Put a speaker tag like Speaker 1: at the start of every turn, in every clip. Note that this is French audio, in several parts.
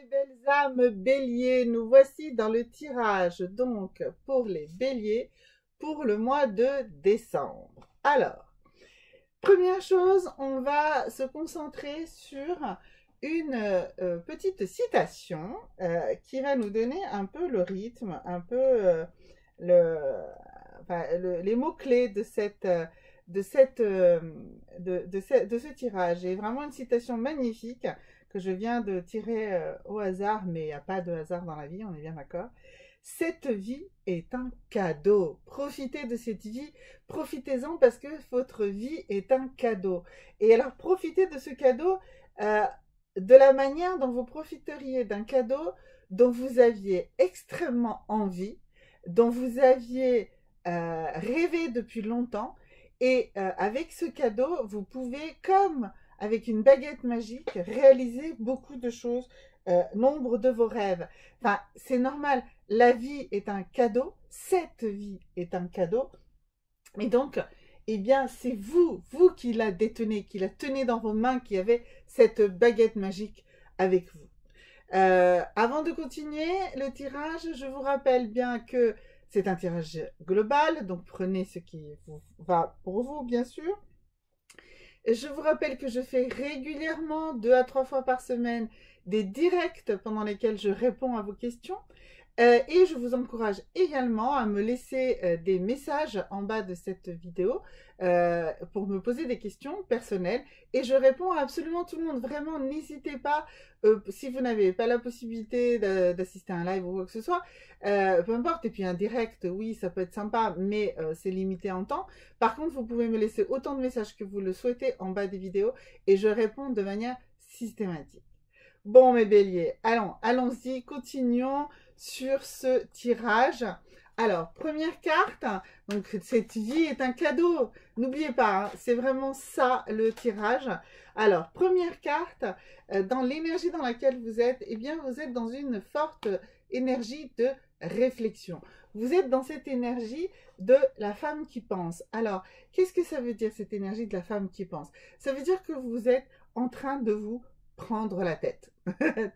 Speaker 1: mes belles âmes béliers, nous voici dans le tirage donc pour les béliers pour le mois de décembre. Alors, première chose, on va se concentrer sur une petite citation qui va nous donner un peu le rythme, un peu les mots-clés de ce tirage. Et vraiment une citation magnifique que je viens de tirer au hasard, mais il n'y a pas de hasard dans la vie, on est bien d'accord. Cette vie est un cadeau. Profitez de cette vie, profitez-en parce que votre vie est un cadeau. Et alors profitez de ce cadeau de la manière dont vous profiteriez d'un cadeau dont vous aviez extrêmement envie, dont vous aviez rêvé depuis longtemps. Et avec ce cadeau, vous pouvez, comme avec une baguette magique, réaliser beaucoup de choses, nombre de vos rêves. Enfin, c'est normal, la vie est un cadeau, cette vie est un cadeau. Et donc, eh bien, c'est vous qui la détenez, qui la tenez dans vos mains, qui avez cette baguette magique avec vous. Avant de continuer le tirage, je vous rappelle bien que c'est un tirage global, donc prenez ce qui va pour vous, bien sûr. Je vous rappelle que je fais régulièrement 2 à 3 fois par semaine des directs pendant lesquels je réponds à vos questions. Et je vous encourage également à me laisser des messages en bas de cette vidéo pour me poser des questions personnelles. Et je réponds à absolument tout le monde. Vraiment, n'hésitez pas, si vous n'avez pas la possibilité d'assister à un live ou quoi que ce soit, peu importe. Et puis un direct, oui, ça peut être sympa, mais c'est limité en temps. Par contre, vous pouvez me laisser autant de messages que vous le souhaitez en bas des vidéos et je réponds de manière systématique. Bon, mes béliers, allons-y, continuons sur ce tirage. Alors, première carte, donc cette vie est un cadeau. N'oubliez pas, hein, c'est vraiment ça le tirage. Alors, première carte, dans l'énergie dans laquelle vous êtes, eh bien, vous êtes dans une forte énergie de réflexion. Vous êtes dans cette énergie de la femme qui pense. Alors, qu'est-ce que ça veut dire, cette énergie de la femme qui pense? Ça veut dire que vous êtes en train de vous prendre la tête,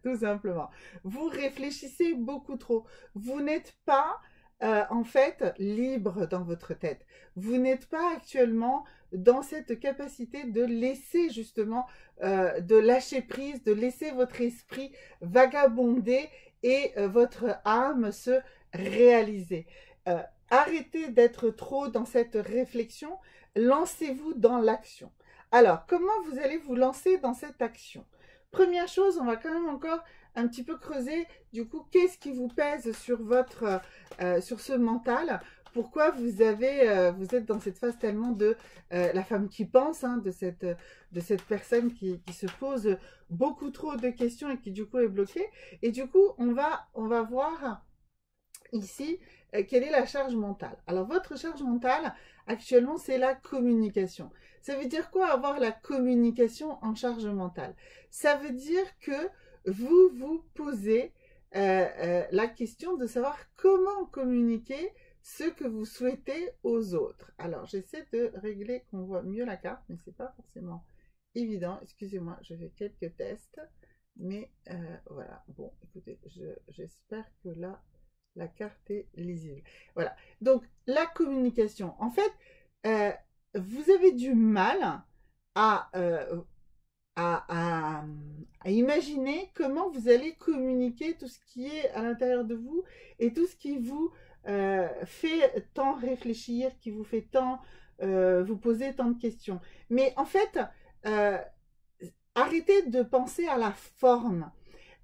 Speaker 1: tout simplement. Vous réfléchissez beaucoup trop. Vous n'êtes pas, en fait, libre dans votre tête. Vous n'êtes pas actuellement dans cette capacité de laisser, justement, de lâcher prise, de laisser votre esprit vagabonder et votre âme se réaliser. Arrêtez d'être trop dans cette réflexion. Lancez-vous dans l'action. Alors, comment vous allez vous lancer dans cette action? Première chose, on va quand même encore un petit peu creuser, du coup, qu'est-ce qui vous pèse sur sur ce mental? Pourquoi vous êtes dans cette phase tellement de la femme qui pense, hein, de cette personne qui se pose beaucoup trop de questions et qui du coup est bloquée. Et du coup, on va voir ici quelle est la charge mentale. Alors, votre charge mentale, actuellement, c'est la communication. Ça veut dire quoi avoir la communication en charge mentale? Ça veut dire que vous vous posez la question de savoir comment communiquer ce que vous souhaitez aux autres. Alors, j'essaie de régler qu'on voit mieux la carte, mais ce n'est pas forcément évident. Excusez-moi, je fais quelques tests. Mais voilà, bon, écoutez, j'espère que là, la carte est lisible. Voilà, donc la communication. En fait, vous avez du mal à imaginer comment vous allez communiquer tout ce qui est à l'intérieur de vous et tout ce qui vous fait tant réfléchir, qui vous fait tant vous poser tant de questions. Mais en fait, arrêtez de penser à la forme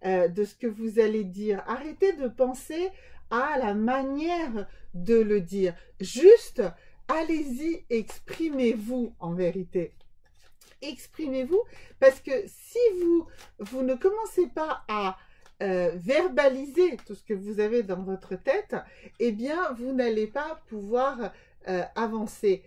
Speaker 1: de ce que vous allez dire. Arrêtez de penser à la manière de le dire. Juste, allez-y, exprimez-vous en vérité. Exprimez-vous, parce que si vous ne commencez pas à verbaliser tout ce que vous avez dans votre tête, eh bien, vous n'allez pas pouvoir avancer.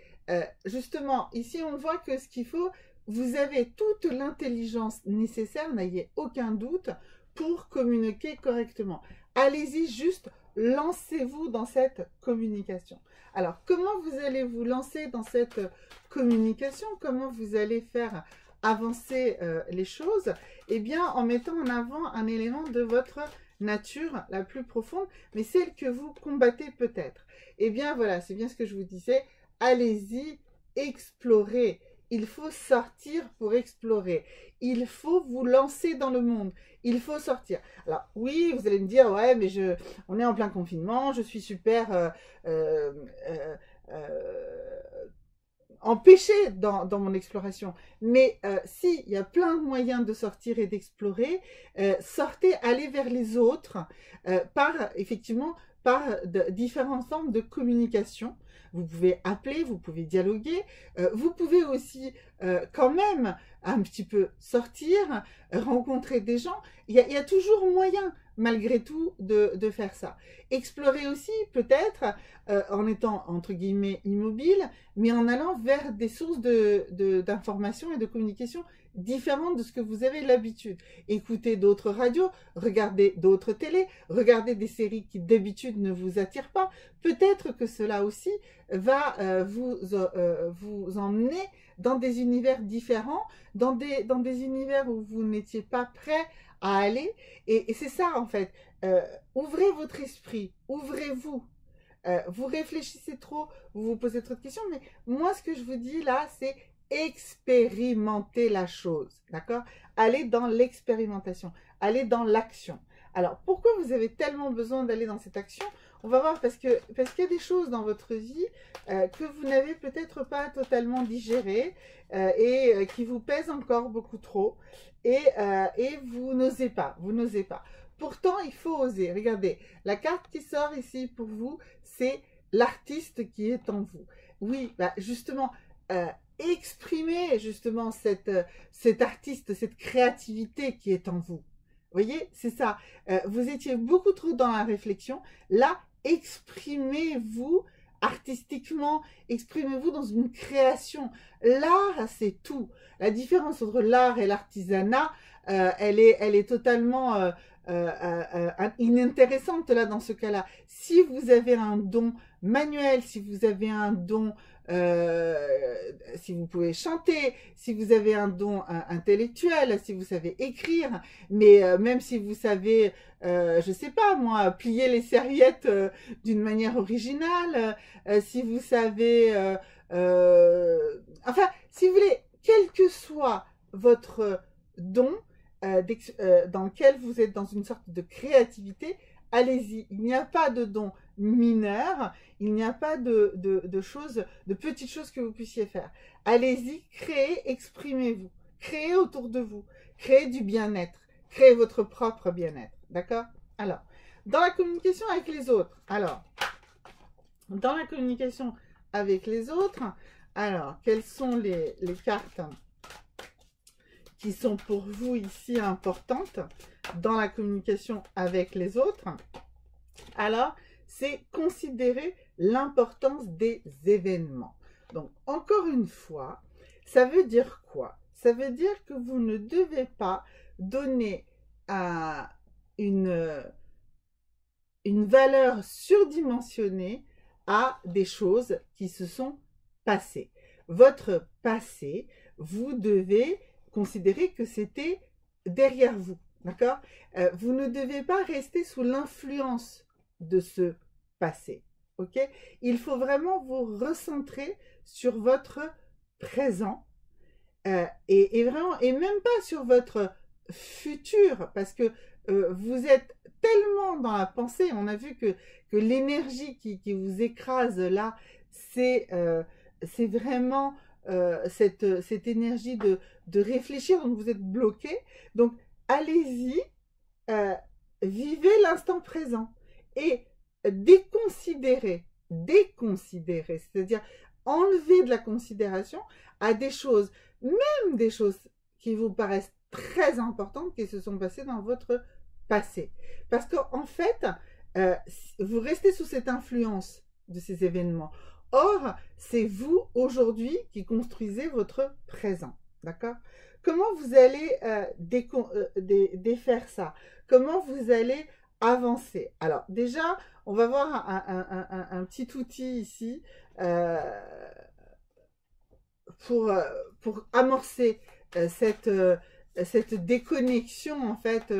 Speaker 1: Justement, ici, on voit que ce qu'il faut, vous avez toute l'intelligence nécessaire, n'ayez aucun doute, pour communiquer correctement. Allez-y, juste lancez-vous dans cette communication. Alors, comment vous allez vous lancer dans cette communication? Comment vous allez faire avancer les choses, eh bien, en mettant en avant un élément de votre nature la plus profonde, mais celle que vous combattez peut-être. Eh bien, voilà, c'est bien ce que je vous disais. Allez-y, explorez. Il faut sortir pour explorer. Il faut vous lancer dans le monde. Il faut sortir. Alors, oui, vous allez me dire, ouais, mais on est en plein confinement, je suis super euh, euh, empêché dans mon exploration. Mais si, il y a plein de moyens de sortir et d'explorer. Sortez, allez vers les autres effectivement, par différentes formes de communication. Vous pouvez appeler, vous pouvez dialoguer, vous pouvez aussi quand même un petit peu sortir, rencontrer des gens. Il y a toujours moyen, malgré tout, de faire ça. Explorer aussi, peut-être, en étant, entre guillemets, immobile, mais en allant vers des sources d'information et de communication différentes de ce que vous avez l'habitude. Écoutez d'autres radios, regardez d'autres télés, regardez des séries qui d'habitude ne vous attirent pas. Peut-être que cela aussi va vous emmener dans des univers différents, dans des univers où vous n'étiez pas prêt à aller. Et c'est ça, en fait. Ouvrez votre esprit, ouvrez-vous. Vous réfléchissez trop, vous vous posez trop de questions, mais moi, ce que je vous dis là, c'est expérimenter la chose, d'accord? Allez dans l'expérimentation, allez dans l'action. Alors, pourquoi vous avez tellement besoin d'aller dans cette action? On va voir, parce qu'il y a des choses dans votre vie que vous n'avez peut-être pas totalement digérées et qui vous pèsent encore beaucoup trop et vous n'osez pas, Pourtant, il faut oser. Regardez, la carte qui sort ici pour vous, c'est l'artiste qui est en vous. Oui, bah justement, exprimez justement cet artiste, cette créativité qui est en vous. Vous voyez, c'est ça. Vous étiez beaucoup trop dans la réflexion. Là, exprimez-vous artistiquement, exprimez-vous dans une création. L'art, c'est tout. La différence entre l'art et l'artisanat, elle est totalement inintéressante là dans ce cas-là. Si vous avez un don manuel, si vous avez un don, si vous pouvez chanter, si vous avez un don intellectuel, si vous savez écrire, mais même si vous savez, je sais pas moi, plier les serviettes d'une manière originale, si vous savez, enfin, si vous voulez, quel que soit votre don, dans lequel vous êtes dans une sorte de créativité, allez-y. Il n'y a pas de don mineur, il n'y a pas de choses, de petites choses que vous puissiez faire. Allez-y, créez, exprimez-vous, créez autour de vous, créez du bien-être, créez votre propre bien-être, d'accord? Alors, dans la communication avec les autres, alors, quelles sont les cartes qui sont pour vous ici importantes dans la communication avec les autres? Alors, c'est considérer l'importance des événements. Donc, encore une fois, ça veut dire quoi? Ça veut dire que vous ne devez pas donner une valeur surdimensionnée à des choses qui se sont passées. Votre passé, vous devez considérer que c'était derrière vous, d'accord? Vous ne devez pas rester sous l'influence de ce passé, ok? Il faut vraiment vous recentrer sur votre présent et vraiment, et même pas sur votre futur, parce que vous êtes tellement dans la pensée. On a vu que l'énergie qui vous écrase là, c'est vraiment cette énergie de réfléchir, donc vous êtes bloqué. Donc, allez-y, vivez l'instant présent et déconsidérez, c'est-à-dire enlever de la considération à des choses, même des choses qui vous paraissent très importantes qui se sont passées dans votre passé. Parce qu'en fait, vous restez sous cette influence de ces événements. Or, c'est vous, aujourd'hui, qui construisez votre présent. D'accord? Comment vous allez défaire ça? Comment vous allez avancer? Alors, déjà, on va voir un petit outil ici pour amorcer cette déconnexion en fait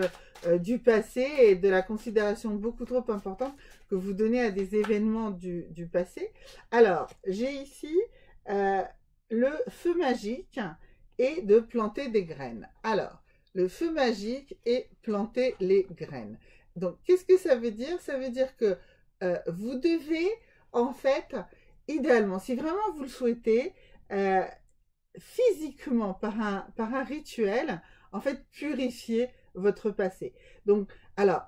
Speaker 1: du passé et de la considération beaucoup trop importante que vous donnez à des événements du passé. Alors, j'ai ici le feu magique et de planter des graines. Alors, le feu magique et planter les graines. Donc, qu'est-ce que ça veut dire? Ça veut dire que vous devez, en fait, idéalement, si vraiment vous le souhaitez, physiquement, par un rituel, en fait, purifier votre passé. Donc, alors,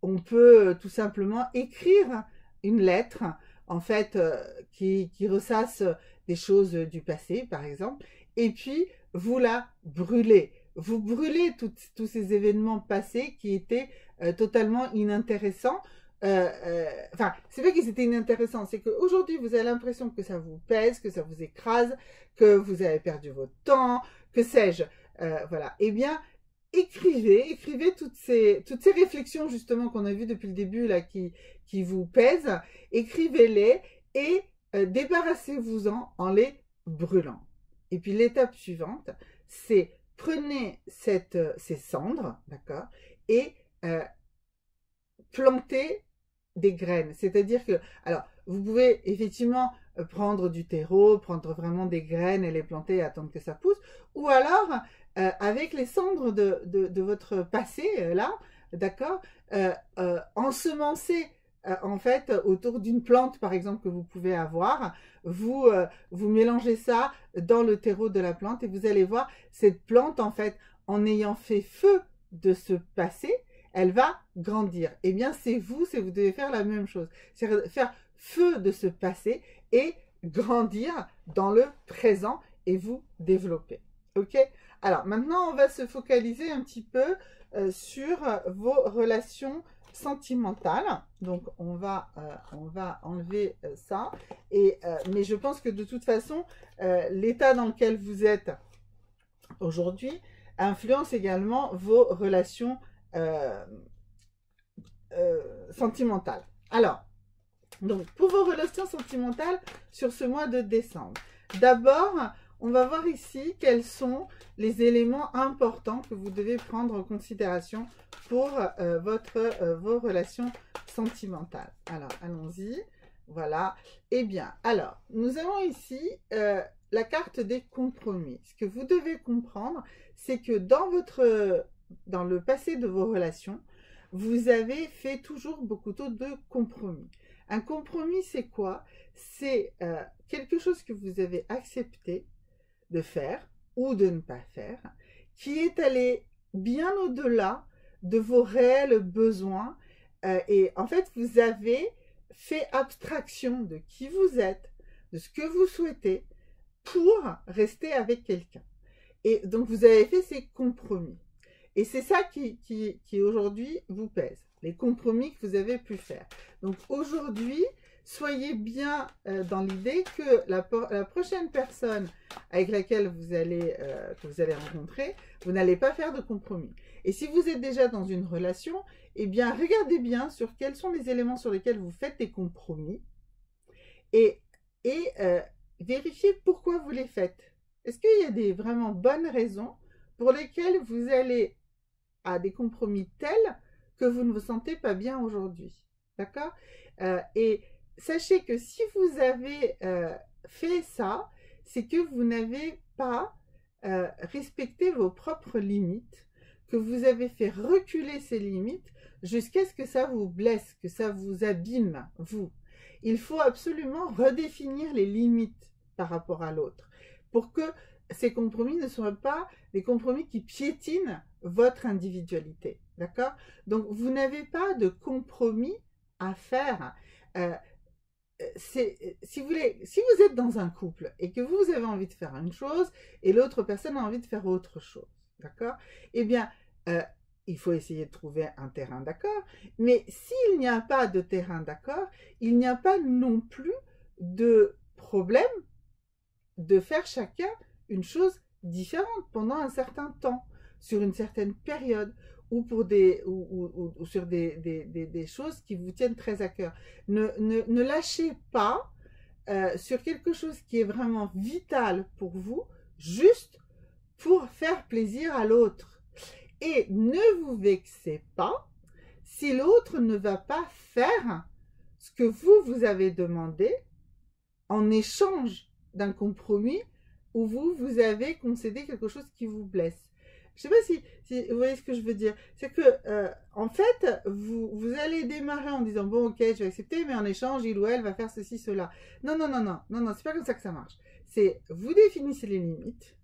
Speaker 1: on peut tout simplement écrire une lettre, en fait, qui ressasse des choses du passé, par exemple, et puis vous la brûlez. Vous brûlez tous ces événements passés qui étaient totalement inintéressants. Enfin, c'est pas qu'ils étaient inintéressants, c'est qu'aujourd'hui, vous avez l'impression que ça vous pèse, que ça vous écrase, que vous avez perdu votre temps, que sais-je. Voilà. Eh bien, écrivez toutes ces réflexions justement qu'on a vues depuis le début là qui vous pèsent, écrivez-les et débarrassez-vous-en en les brûlant. Et puis l'étape suivante, c'est prenez ces cendres, d'accord, et plantez des graines. C'est-à-dire que, alors, vous pouvez effectivement prendre du terreau, prendre vraiment des graines et les planter et attendre que ça pousse, ou alors avec les cendres de votre passé, là, d'accord, ensemencer en fait autour d'une plante par exemple que vous pouvez avoir, vous mélangez ça dans le terreau de la plante et vous allez voir cette plante en fait en ayant fait feu de ce passé, elle va grandir. Eh bien c'est vous devez faire la même chose, c'est faire feu de ce passé et grandir dans le présent et vous développer. Ok? Alors maintenant on va se focaliser un petit peu sur vos relations sentimentales. Donc on va enlever ça. Mais je pense que de toute façon, l'état dans lequel vous êtes aujourd'hui influence également vos relations sentimentales. Alors, donc pour vos relations sentimentales sur ce mois de décembre, d'abord, on va voir ici quels sont les éléments importants que vous devez prendre en considération pour vos relations sentimentales. Alors, allons-y. Voilà. Eh bien, alors, nous avons ici la carte des compromis. Ce que vous devez comprendre, c'est que dans le passé de vos relations, vous avez fait toujours beaucoup de compromis. Un compromis, c'est quoi? C'est quelque chose que vous avez accepté de faire ou de ne pas faire, qui est allé bien au-delà de vos réels besoins. Et en fait, vous avez fait abstraction de qui vous êtes, de ce que vous souhaitez, pour rester avec quelqu'un. Et donc, vous avez fait ces compromis. Et c'est ça qui aujourd'hui vous pèse, les compromis que vous avez pu faire. Donc aujourd'hui, soyez bien dans l'idée que la prochaine personne avec laquelle que vous allez rencontrer, vous n'allez pas faire de compromis. Et si vous êtes déjà dans une relation, eh bien regardez bien sur quels sont les éléments sur lesquels vous faites des compromis et vérifiez pourquoi vous les faites. Est-ce qu'il y a des vraiment bonnes raisons pour lesquelles vous allez à des compromis tels que vous ne vous sentez pas bien aujourd'hui. D'accord? Et sachez que si vous avez fait ça, c'est que vous n'avez pas respecté vos propres limites, que vous avez fait reculer ces limites jusqu'à ce que ça vous blesse, que ça vous abîme, vous. Il faut absolument redéfinir les limites par rapport à l'autre pour que ces compromis ne soient pas des compromis qui piétinent votre individualité, d'accord? Donc, vous n'avez pas de compromis à faire. Si vous êtes dans un couple et que vous avez envie de faire une chose et l'autre personne a envie de faire autre chose, d'accord? Eh bien, il faut essayer de trouver un terrain d'accord. Mais s'il n'y a pas de terrain d'accord, il n'y a pas non plus de problème de faire chacun une chose différente pendant un certain temps, sur une certaine période, ou sur des choses qui vous tiennent très à cœur. Ne lâchez pas sur quelque chose qui est vraiment vital pour vous, juste pour faire plaisir à l'autre. Et ne vous vexez pas si l'autre ne va pas faire ce que vous avez demandé en échange d'un compromis où vous avez concédé quelque chose qui vous blesse. Je ne sais pas si vous voyez ce que je veux dire. C'est que, en fait, vous allez démarrer en disant, bon, ok, je vais accepter, mais en échange, il ou elle va faire ceci, cela. Non, c'est pas comme ça que ça marche. C'est, vous définissez les limites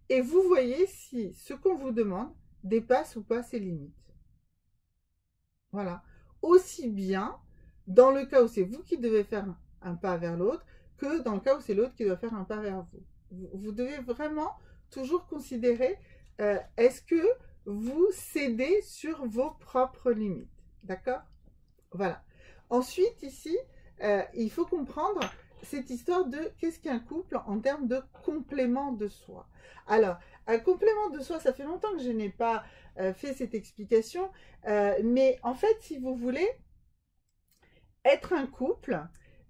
Speaker 1: et vous voyez si ce qu'on vous demande dépasse ou pas ces limites. Voilà. Aussi bien dans le cas où c'est vous qui devez faire un pas vers l'autre que dans le cas où c'est l'autre qui doit faire un pas vers vous. Vous devez vraiment toujours considérer est-ce que vous cédez sur vos propres limites. D'accord? Voilà. Ensuite, ici, il faut comprendre cette histoire de qu'est-ce qu'un couple en termes de complément de soi. Alors, un complément de soi, ça fait longtemps que je n'ai pas fait cette explication, mais en fait, si vous voulez, être un couple,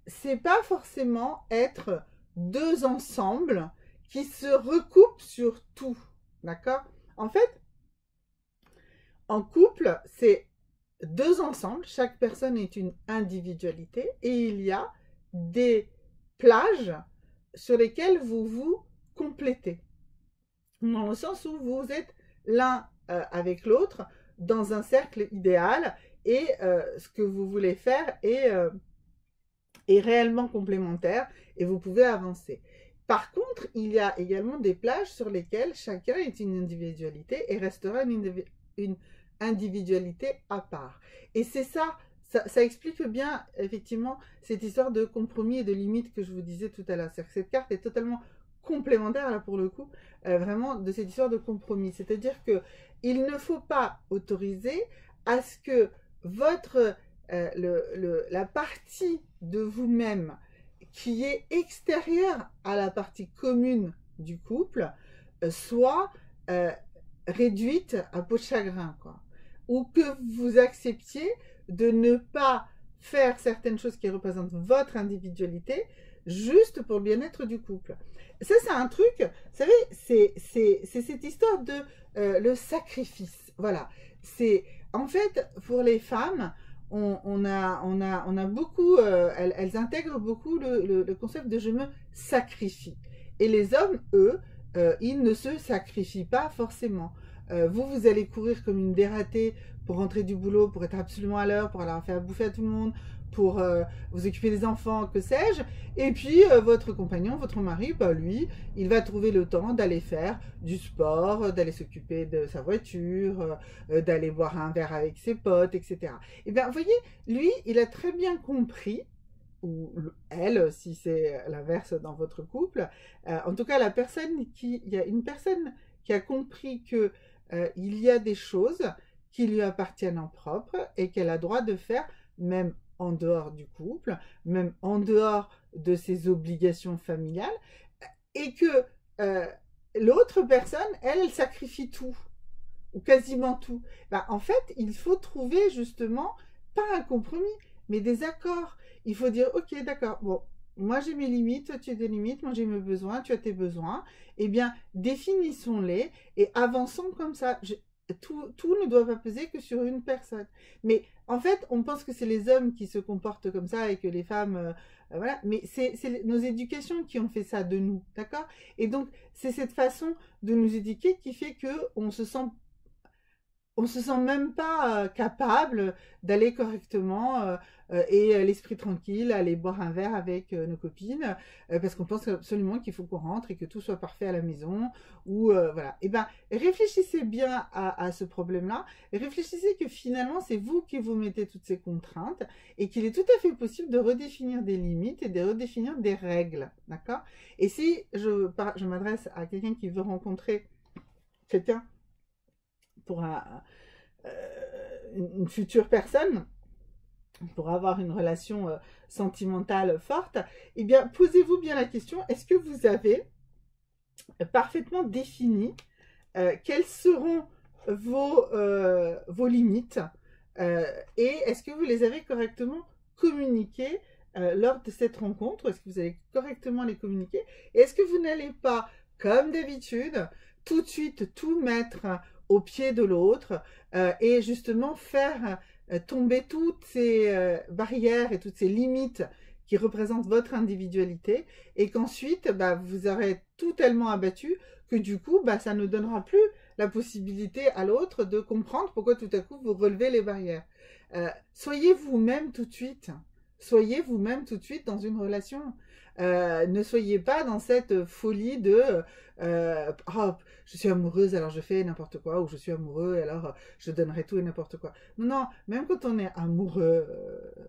Speaker 1: c'est pas forcément être deux ensembles qui se recoupent sur tout. D'accord? En fait, en couple, c'est deux ensembles, chaque personne est une individualité et il y a des plages sur lesquelles vous vous complétez. Dans le sens où vous êtes l'un avec l'autre dans un cercle idéal et ce que vous voulez faire est réellement complémentaire et vous pouvez avancer. Par contre, il y a également des plages sur lesquelles chacun est une individualité et restera une individualité à part. Et c'est ça explique bien, effectivement, cette histoire de compromis et de limites que je vous disais tout à l'heure. C'est-à-dire que cette carte est totalement complémentaire, là, pour le coup, vraiment, de cette histoire de compromis. C'est-à-dire qu'il ne faut pas autoriser à ce que la partie de vous-même qui est extérieure à la partie commune du couple soit réduite à peau de chagrin, quoi. Ou que vous acceptiez de ne pas faire certaines choses qui représentent votre individualité juste pour le bien-être du couple. Ça, c'est un truc, vous savez, c'est cette histoire de le sacrifice. Voilà. C'est, en fait, pour les femmes, on a beaucoup, elles intègrent beaucoup le concept de je me sacrifie. Et les hommes, eux, ils ne se sacrifient pas forcément. Vous allez courir comme une dératée pour rentrer du boulot, pour être absolument à l'heure, pour aller faire bouffer à tout le monde, pour vous occuper des enfants, que sais-je. Et puis, votre compagnon, votre mari, bah, lui, il va trouver le temps d'aller faire du sport, d'aller s'occuper de sa voiture, d'aller boire un verre avec ses potes, etc. Et bien, vous voyez, lui, il a très bien compris, ou elle, si c'est l'inverse dans votre couple, en tout cas, il y a une personne qui a compris que il y a des choses qui lui appartiennent en propre et qu'elle a droit de faire, même en dehors du couple, même en dehors de ses obligations familiales, et que l'autre personne, elle sacrifie tout, ou quasiment tout. Ben, en fait, il faut trouver justement, pas un compromis, mais des accords. Il faut dire, ok, d'accord, bon, moi j'ai mes limites, toi tu as des limites, moi j'ai mes besoins, tu as tes besoins. Eh bien, définissons-les et avançons comme ça. Tout ne doit pas peser que sur une personne. Mais en fait, on pense que c'est les hommes qui se comportent comme ça et que les femmes... voilà. Mais c'est nos éducations qui ont fait ça de nous, d'accord? Et donc, c'est cette façon de nous éduquer qui fait qu'on se sent... On se sent même pas capable d'aller correctement et l'esprit tranquille, aller boire un verre avec nos copines, parce qu'on pense absolument qu'il faut qu'on rentre et que tout soit parfait à la maison, ou voilà. Et ben, réfléchissez bien à ce problème-là, et réfléchissez que finalement, c'est vous qui vous mettez toutes ces contraintes, et qu'il est tout à fait possible de redéfinir des limites et de redéfinir des règles, d'accord? Et si je m'adresse à quelqu'un qui veut rencontrer quelqu'un pour une future personne, pour avoir une relation sentimentale forte, eh bien, posez-vous bien la question, est-ce que vous avez parfaitement défini quelles seront vos limites et est-ce que vous les avez correctement communiquées lors de cette rencontre? Est-ce que vous allez correctement les communiquer? Et est-ce que vous n'allez pas, comme d'habitude, tout de suite tout mettre au pied de l'autre et justement faire tomber toutes ces barrières et toutes ces limites qui représentent votre individualité et qu'ensuite, bah, vous aurez tout tellement abattu que du coup, bah, ça ne donnera plus la possibilité à l'autre de comprendre pourquoi tout à coup vous relevez les barrières. Soyez vous-même tout de suite. Soyez vous-même tout de suite dans une relation. Ne soyez pas dans cette folie de oh, je suis amoureuse alors je fais n'importe quoi ou je suis amoureux alors je donnerai tout et n'importe quoi. Non, non, même quand on est amoureux,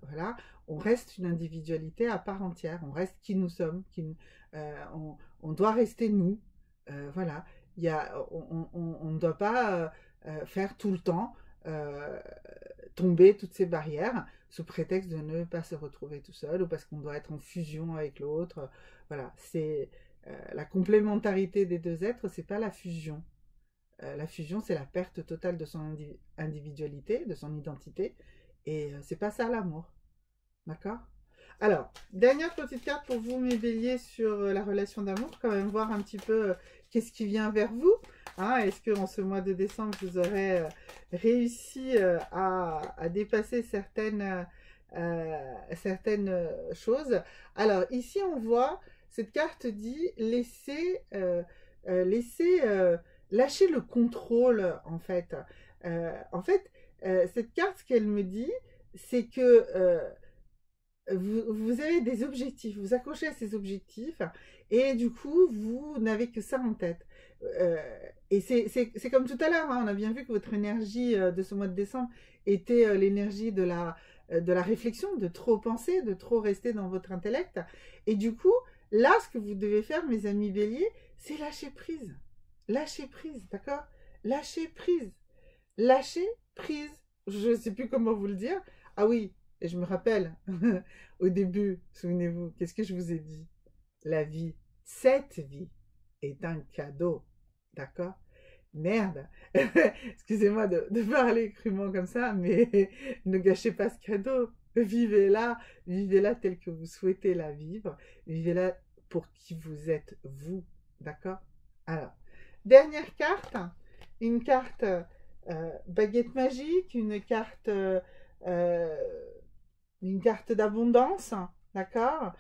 Speaker 1: voilà, on reste une individualité à part entière. On reste qui nous sommes. On doit rester nous. Voilà. On ne doit pas faire tout le temps euh, tomber toutes ces barrières sous prétexte de ne pas se retrouver tout seul ou parce qu'on doit être en fusion avec l'autre. Voilà, c'est la complémentarité des deux êtres, c'est pas la fusion. La fusion, c'est la perte totale de son individualité, de son identité, et c'est pas ça l'amour. D'accord? Alors, dernière petite carte pour vous, mes béliers, sur la relation d'amour. Quand même voir un petit peu qu'est-ce qui vient vers vous. Hein, est-ce qu'en ce mois de décembre, vous aurez réussi à dépasser certaines choses. Alors, ici, on voit, cette carte dit lâcher le contrôle, en fait. Cette carte, ce qu'elle me dit, c'est que vous avez des objectifs, vous accrochez à ces objectifs et du coup, vous n'avez que ça en tête. Et c'est comme tout à l'heure, hein, on a bien vu que votre énergie de ce mois de décembre était l'énergie de la réflexion, de trop penser, de trop rester dans votre intellect. Et du coup, là, ce que vous devez faire, mes amis béliers, c'est lâcher prise. Lâcher prise, d'accord? Lâcher prise. Lâcher prise. Je ne sais plus comment vous le dire. Ah oui, et je me rappelle, au début, souvenez-vous, qu'est-ce que je vous ai dit? La vie, cette vie, est un cadeau. D'accord? Merde. Excusez-moi de parler crûment comme ça, mais ne gâchez pas ce cadeau. Vivez-la tel que vous souhaitez la vivre. Vivez-la pour qui vous êtes, vous. D'accord? Alors, dernière carte. Une carte baguette magique, une carte d'abondance, d'accord?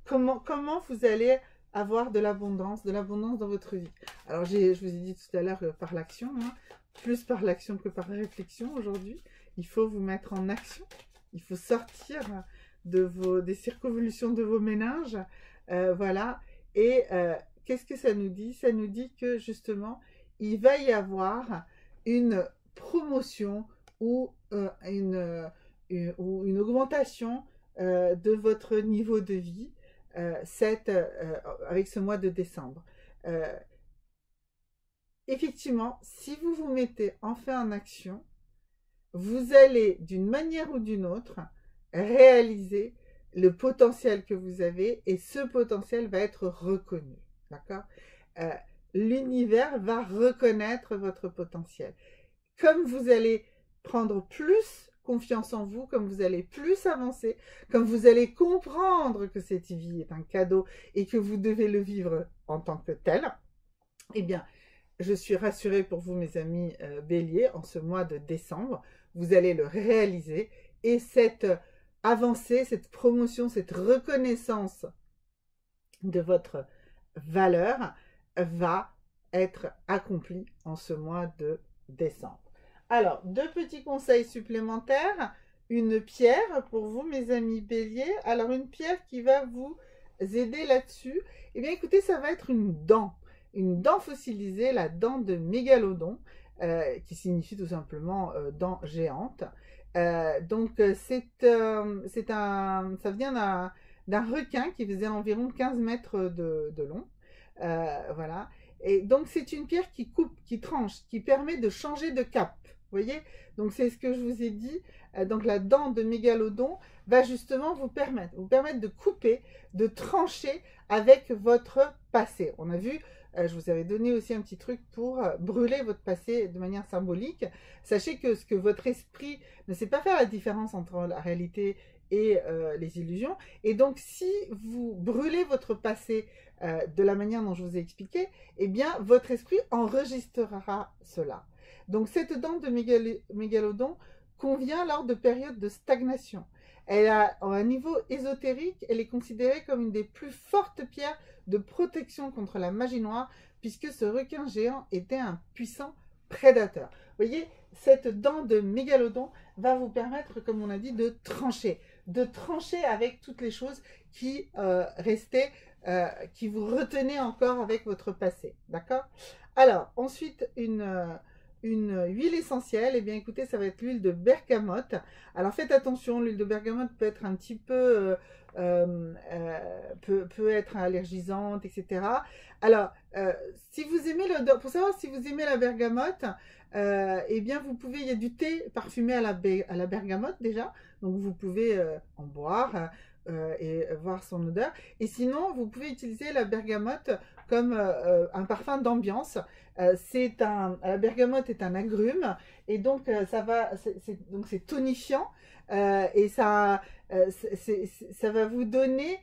Speaker 1: Comment vous allez avoir de l'abondance dans votre vie? Alors, je vous ai dit tout à l'heure par l'action, hein, plus par l'action que par la réflexion aujourd'hui. Il faut vous mettre en action. Il faut sortir des circonvolutions de vos méninges. Voilà. Et qu'est-ce que ça nous dit? Ça nous dit que justement, il va y avoir une promotion ou une augmentation de votre niveau de vie avec ce mois de décembre. Effectivement, si vous vous mettez enfin en action, vous allez d'une manière ou d'une autre réaliser le potentiel que vous avez et ce potentiel va être reconnu. D'accord? L'univers va reconnaître votre potentiel. Comme vous allez prendre plus confiance en vous, comme vous allez plus avancer, comme vous allez comprendre que cette vie est un cadeau et que vous devez le vivre en tant que tel, eh bien, je suis rassurée pour vous, mes amis béliers, en ce mois de décembre, vous allez le réaliser et cette avancée, cette promotion, cette reconnaissance de votre valeur va être accomplie en ce mois de décembre. Alors, deux petits conseils supplémentaires. Une pierre pour vous, mes amis béliers. Alors, une pierre qui va vous aider là-dessus. Eh bien, écoutez, ça va être une dent. Une dent fossilisée, la dent de mégalodon, qui signifie tout simplement dent géante. Ça vient d'un requin qui faisait environ 15 mètres de long. Voilà. Et donc, c'est une pierre qui coupe, qui tranche, qui permet de changer de cap. Vous voyez? Donc, c'est ce que je vous ai dit. Donc, la dent de mégalodon va justement vous permettre de couper, de trancher avec votre passé. On a vu, je vous avais donné aussi un petit truc pour brûler votre passé de manière symbolique. Sachez que ce que votre esprit ne sait pas faire la différence entre la réalité et les illusions. Et donc, si vous brûlez votre passé de la manière dont je vous ai expliqué, eh bien, votre esprit enregistrera cela. Donc, cette dent de mégalodon convient lors de périodes de stagnation. Elle a, à un niveau ésotérique, elle est considérée comme une des plus fortes pierres de protection contre la magie noire, puisque ce requin géant était un puissant prédateur. Vous voyez, cette dent de mégalodon va vous permettre, comme on a dit, de trancher avec toutes les choses qui restaient, qui vous retenaient encore avec votre passé. D'accord? Alors, ensuite, une huile essentielle, eh bien écoutez, ça va être l'huile de bergamote. Alors faites attention, l'huile de bergamote peut être un petit peu, peut être allergisante, etc. Alors, si vous aimez l'odeur, pour savoir si vous aimez la bergamote, eh bien vous pouvez, il y a du thé parfumé à la bergamote déjà, donc vous pouvez en boire et voir son odeur. Et sinon, vous pouvez utiliser la bergamote comme un parfum d'ambiance. La bergamote est un agrume et donc c'est tonifiant et ça va vous donner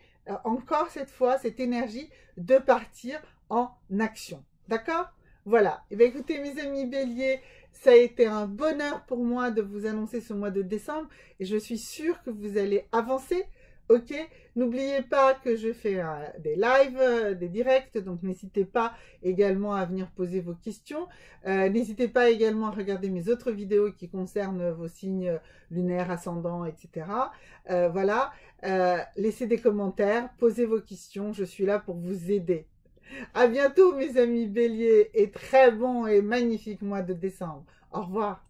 Speaker 1: encore cette fois cette énergie de partir en action. D'accord? Voilà. Et bien écoutez mes amis béliers, ça a été un bonheur pour moi de vous annoncer ce mois de décembre et je suis sûre que vous allez avancer. Ok, n'oubliez pas que je fais des lives, des directs, donc n'hésitez pas également à venir poser vos questions. N'hésitez pas également à regarder mes autres vidéos qui concernent vos signes lunaires, ascendants, etc. Voilà, laissez des commentaires, posez vos questions, je suis là pour vous aider. À bientôt mes amis béliers et très bon et magnifique mois de décembre. Au revoir.